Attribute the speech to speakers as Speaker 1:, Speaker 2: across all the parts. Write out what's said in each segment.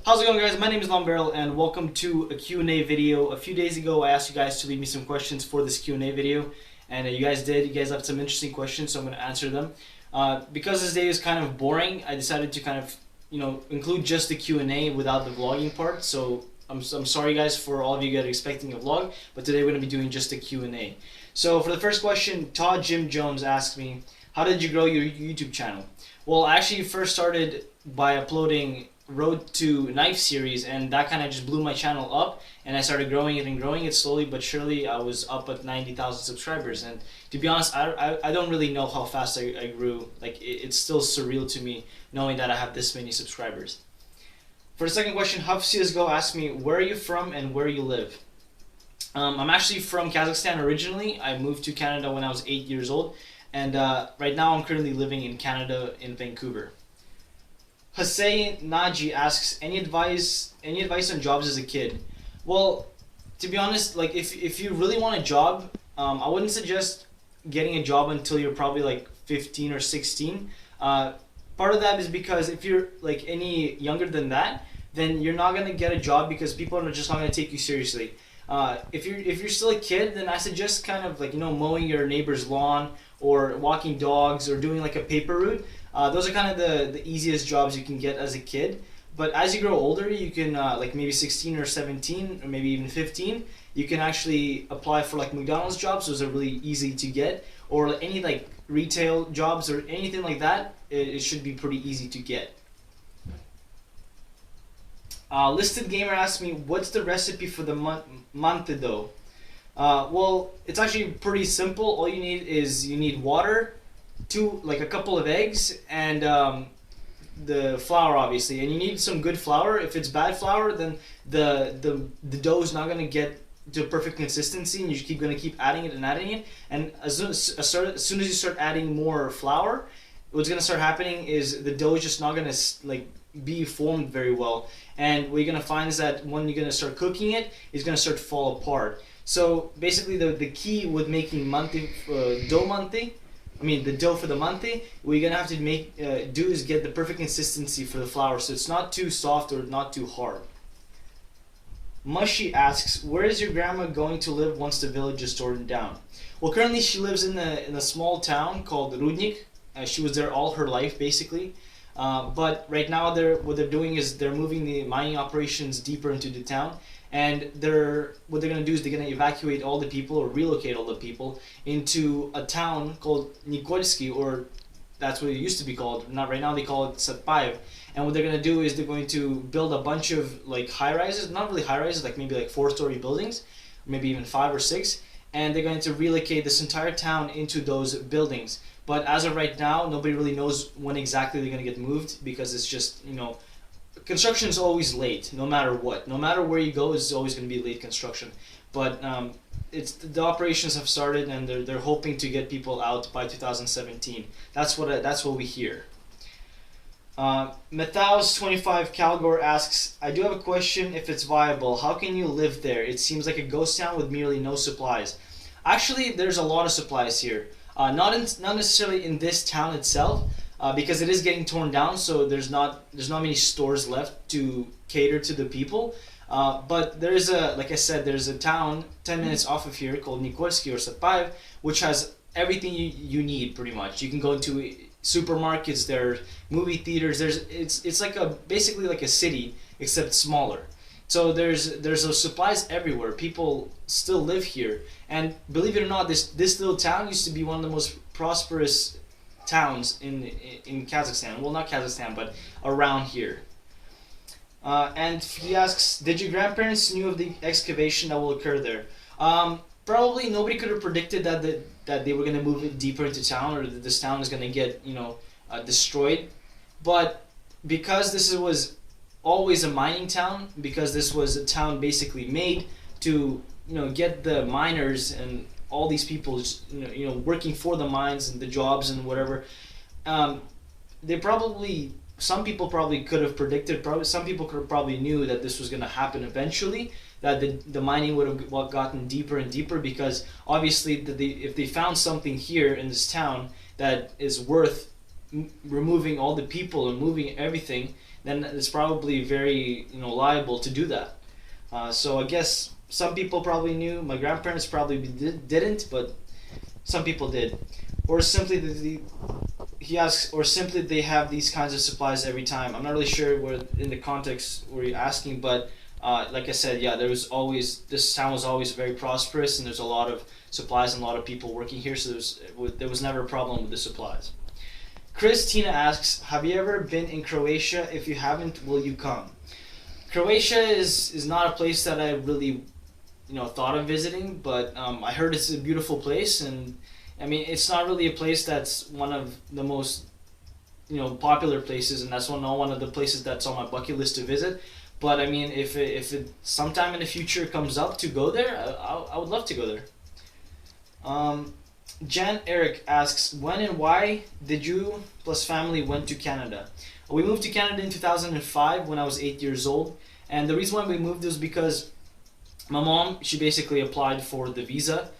Speaker 1: How's it going, guys? My name is LongBarrel and welcome to a Q&A video. A few days ago I asked you guys to leave me some questions for this Q&A video, and you guys did. You guys left some interesting questions, so I'm going to answer them. Because this day is kind of boring, I decided to kind of include just the Q&A without the vlogging part. So I'm sorry guys for all of you guys expecting a vlog, but today we're going to be doing just a Q&A. So for the first question, Todd Jim Jones asked me, how did you grow your YouTube channel? Well, I actually first started by uploading Road to Knife series, and that kind of just blew my channel up, and I started growing it and growing it slowly but surely. I was up at 90,000 subscribers, and to be honest, I don't really know how fast I grew. Like, it's still surreal to me knowing that I have this many subscribers. For the second question, Huff CSGO asked me, where are you from and where you live? I'm actually from Kazakhstan originally. I moved to Canada when I was 8 years old, and right now I'm currently living in Canada in Vancouver. Hussein Naji asks, any advice on jobs as a kid? Well, to be honest, like if you really want a job, I wouldn't suggest getting a job until you're probably like 15 or 16. Part of that is because if you're like any younger than that, then you're not gonna get a job because people are just not gonna take you seriously. If you're still a kid, then I suggest kind of like mowing your neighbor's lawn or walking dogs or doing like a paper route. Those are kind of the easiest jobs you can get as a kid. But as you grow older, you can like maybe 16 or 17 or maybe even 15, you can actually apply for like McDonald's jobs. Those are really easy to get, or any like retail jobs or anything like that. It should be pretty easy to get. Listed Gamer asked me, what's the recipe for the mante dough? Well, it's actually pretty simple. All you need is water, a couple of eggs, and the flour, obviously. And you need some good flour. If it's bad flour, then the dough is not gonna get to a perfect consistency, and you're gonna keep adding it and adding it. And as soon as you start adding more flour, what's gonna start happening is the dough is just not gonna be formed very well. And what you're gonna find is that when you're gonna start cooking it, it's gonna start to fall apart. So basically, the key with making the dough for the mante, what you're gonna have to do is get the perfect consistency for the flour, so it's not too soft or not too hard. Mushy asks, where is your grandma going to live once the village is torn down? Well, currently she lives in a small town called Rudnik. She was there all her life, basically. But right now what they're doing is they're moving the mining operations deeper into the town, and what they're going to do is they're going to evacuate all the people or relocate all the people into a town called Nikolsky, or that's what it used to be called. Not right now, they call it Satpaev. And what they're going to do is they're going to build a bunch of like high-rises, not really high-rises, like maybe like 4-story buildings, maybe even 5 or 6, and they're going to relocate this entire town into those buildings. But as of right now, nobody really knows when exactly they're going to get moved, because it's just, construction is always late, no matter what. No matter where you go, it's always going to be late construction. But the operations have started, and they're hoping to get people out by 2017. That's what we hear. Methaus25 Calgore asks, I do have a question if it's viable. How can you live there? It seems like a ghost town with nearly no supplies. Actually, there's a lot of supplies here. Not necessarily in this town itself, because it is getting torn down, so there's not many stores left to cater to the people. But there is like I said, there's a town 10 minutes off of here called Nikolsky or Satpaev, which has everything you need pretty much. You can go into supermarkets, there, movie theaters. It's basically like a city except smaller. So there's those supplies everywhere. People still live here, and believe it or not, this little town used to be one of the most prosperous towns in Kazakhstan. Well, not Kazakhstan, but around here. And he asks, did your grandparents knew of the excavation that will occur there? Probably nobody could have predicted that they were going to move it deeper into town, or that this town is going to get destroyed. But because this was always a mining town, because this was a town basically made to get the miners and all these people working for the mines and the jobs and whatever, some people probably could have predicted, some people probably knew that this was going to happen eventually, that the mining would have gotten deeper and deeper, because obviously if they found something here in this town that is worth removing all the people and moving everything, then it's probably very liable to do that. So I guess some people probably knew. My grandparents probably didn't, but some people did. Or simply he asks, or simply they have these kinds of supplies every time. I'm not really sure where in the context where you're asking, but like I said, yeah, this town was always very prosperous, and there's a lot of supplies and a lot of people working here, so there was never a problem with the supplies. Christina asks, have you ever been in Croatia? If you haven't, will you come? Croatia is not a place that I really thought of visiting, but I heard it's a beautiful place, and I mean it's not really a place that's one of the most popular places, and that's not one of the places that's on my bucket list to visit. But I mean, if it sometime in the future comes up to go there, I would love to go there. Jan Eric asks, when and why did you plus family went to Canada? We moved to Canada in 2005 when I was 8 years old, and the reason why we moved was because my mom, she basically applied for the visa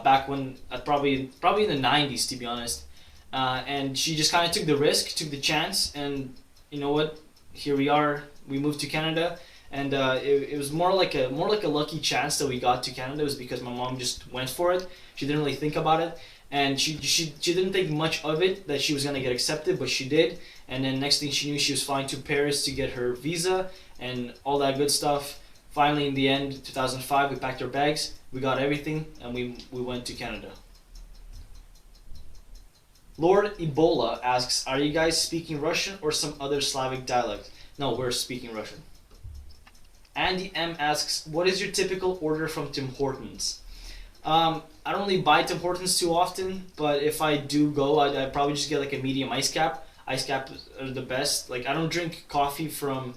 Speaker 1: back when probably in the 90s, to be honest, and she just kind of took the risk, took the chance, and you know what? Here we are. We moved to Canada, and it was more like a lucky chance that we got to Canada. It was because my mom just went for it. She didn't really think about it, and she didn't think much of it that she was gonna get accepted, but she did. And then next thing she knew, she was flying to Paris to get her visa and all that good stuff. Finally, in the end, 2005, we packed our bags, we got everything, and we went to Canada. Lord Ebola asks, are you guys speaking Russian or some other Slavic dialect? No, we're speaking Russian. Andy M asks, what is your typical order from Tim Hortons? I don't really buy Tim Hortons too often, but if I do go, I'd probably just get like a medium ice cap. Ice cap are the best. Like I don't drink coffee from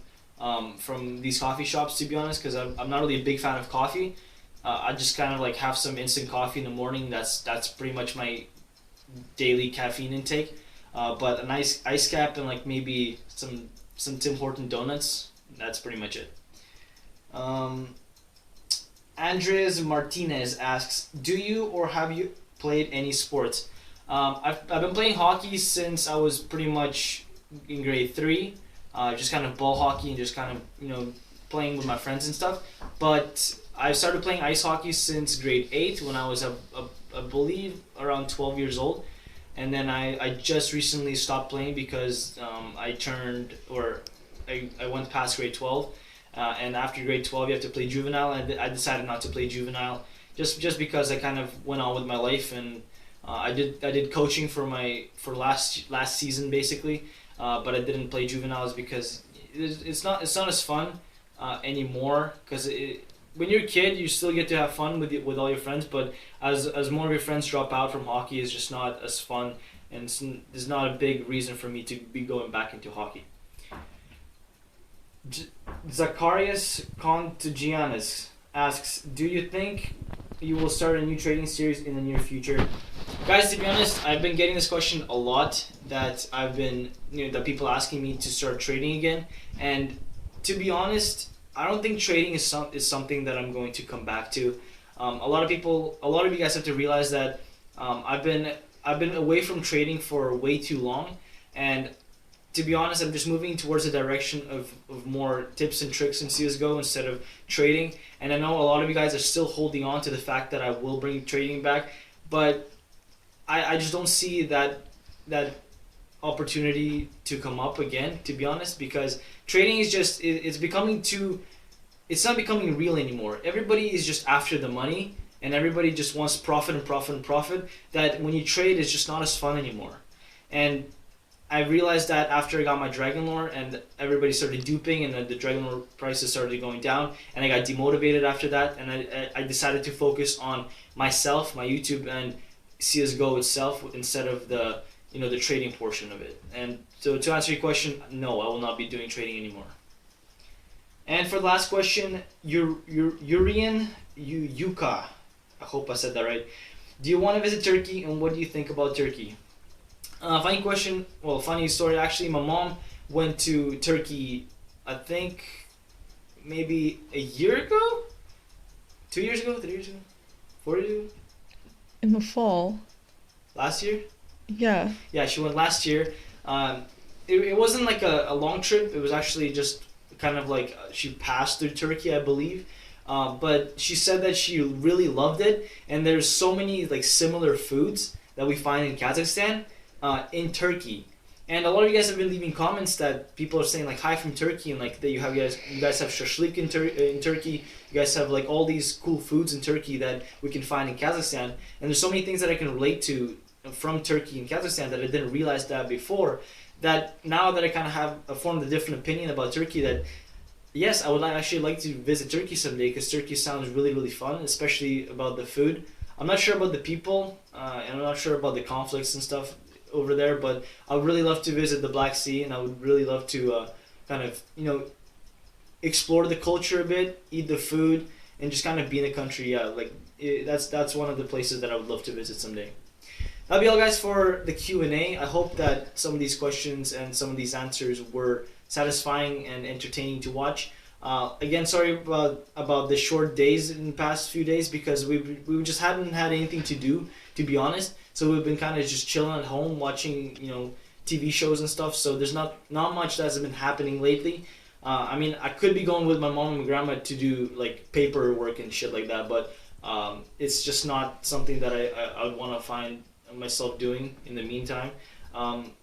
Speaker 1: these coffee shops, to be honest, because I'm not really a big fan of coffee. I just kind of like have some instant coffee in the morning. That's pretty much my daily caffeine intake. But a nice ice cap and like maybe some Tim Horton donuts. That's pretty much it. Andres Martinez asks, do you or have you played any sports? I've been playing hockey since I was pretty much in grade 3. Just kind of ball hockey and just kind of playing with my friends and stuff. But I started playing ice hockey since grade 8 when I was I believe around 12 years old. And then I just recently stopped playing because I went past grade 12. And after grade 12 you have to play juvenile, and I decided not to play juvenile just because I kind of went on with my life, and I did coaching for last season basically, but I didn't play juveniles because it's not as fun anymore, because when you're a kid you still get to have fun with all your friends, but as more of your friends drop out from hockey, it's just not as fun, and there's not a big reason for me to be going back into hockey. Zacharias Contagianis asks, do you think you will start a new trading series in the near future? Guys, to be honest, I've been getting this question a lot, that that people asking me to start trading again, and to be honest, I don't think trading is something that I'm going to come back to. A lot of you guys have to realize that I've been away from trading for way too long, and to be honest, I'm just moving towards the direction of more tips and tricks in CSGO instead of trading. And I know a lot of you guys are still holding on to the fact that I will bring trading back, but I just don't see that opportunity to come up again, to be honest, because trading is just, it's not becoming real anymore. Everybody is just after the money, and everybody just wants profit and profit and profit, that when you trade, it's just not as fun anymore. And I realized that after I got my Dragon Lore and everybody started duping, and the Dragon Lore prices started going down, and I got demotivated after that, and I decided to focus on myself, my YouTube, and CSGO itself instead of the trading portion of it. And so to answer your question, no, I will not be doing trading anymore. And for the last question, Urian Yuka, I hope I said that right. Do you want to visit Turkey, and what do you think about Turkey? Funny question. Well, funny story. Actually, my mom went to Turkey, I think, maybe a year ago? 2 years ago? 3 years ago? 4 years ago?
Speaker 2: In the fall.
Speaker 1: Last year?
Speaker 2: Yeah.
Speaker 1: Yeah, she went last year. it wasn't like a long trip. It was actually just kind of like she passed through Turkey, I believe. But she said that she really loved it, and there's so many like similar foods that we find in Kazakhstan, in Turkey. And a lot of you guys have been leaving comments that people are saying like hi from Turkey, and like that you guys have shashlik in Turkey. You guys have like all these cool foods in Turkey that we can find in Kazakhstan. And there's so many things that I can relate to from Turkey and Kazakhstan that I didn't realize that before. That now that I kind of have formed a different opinion about Turkey, that yes, I would actually like to visit Turkey someday, because Turkey sounds really, really fun, especially about the food. I'm not sure about the people, and I'm not sure about the conflicts and stuff over there, but I would really love to visit the Black Sea, and I would really love to kind of, explore the culture a bit, eat the food, and just kind of be in the country. Yeah, like that's one of the places that I would love to visit someday. That'll be all, guys, for the Q&A. I hope that some of these questions and some of these answers were satisfying and entertaining to watch. Again, sorry about the short days in the past few days, because we just hadn't had anything to do, to be honest. So we've been kind of just chilling at home, watching TV shows and stuff. So there's not much that's been happening lately. I mean, I could be going with my mom and my grandma to do like paperwork and shit like that, but it's just not something that I would want to find myself doing in the meantime.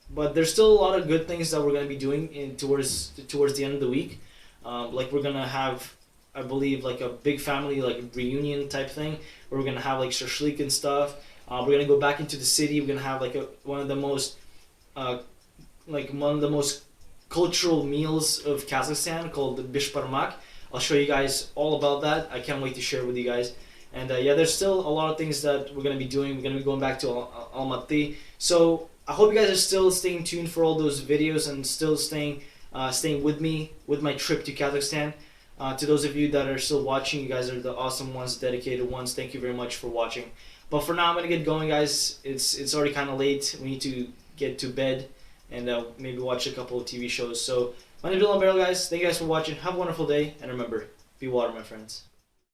Speaker 1: But there's still a lot of good things that we're going to be doing towards the end of the week. Like we're gonna have, I believe, like a big family like reunion type thing, where we're gonna have like shashlik and stuff. We're gonna go back into the city. We're gonna have like one of the most cultural meals of Kazakhstan called the bishparmak. I'll show you guys all about that. I can't wait to share with you guys. And yeah, there's still a lot of things that we're gonna be doing. We're gonna be going back to Almaty. So I hope you guys are still staying tuned for all those videos and still staying with me with my trip to Kazakhstan. To those of you that are still watching, you guys are the awesome ones, dedicated ones. Thank you very much for watching. But for now, I'm gonna get going, guys. It's already kind of late. We need to get to bed and maybe watch a couple of TV shows. So my name is LongBarrel, guys. Thank you guys for watching. Have a wonderful day, and remember, be water, my friends.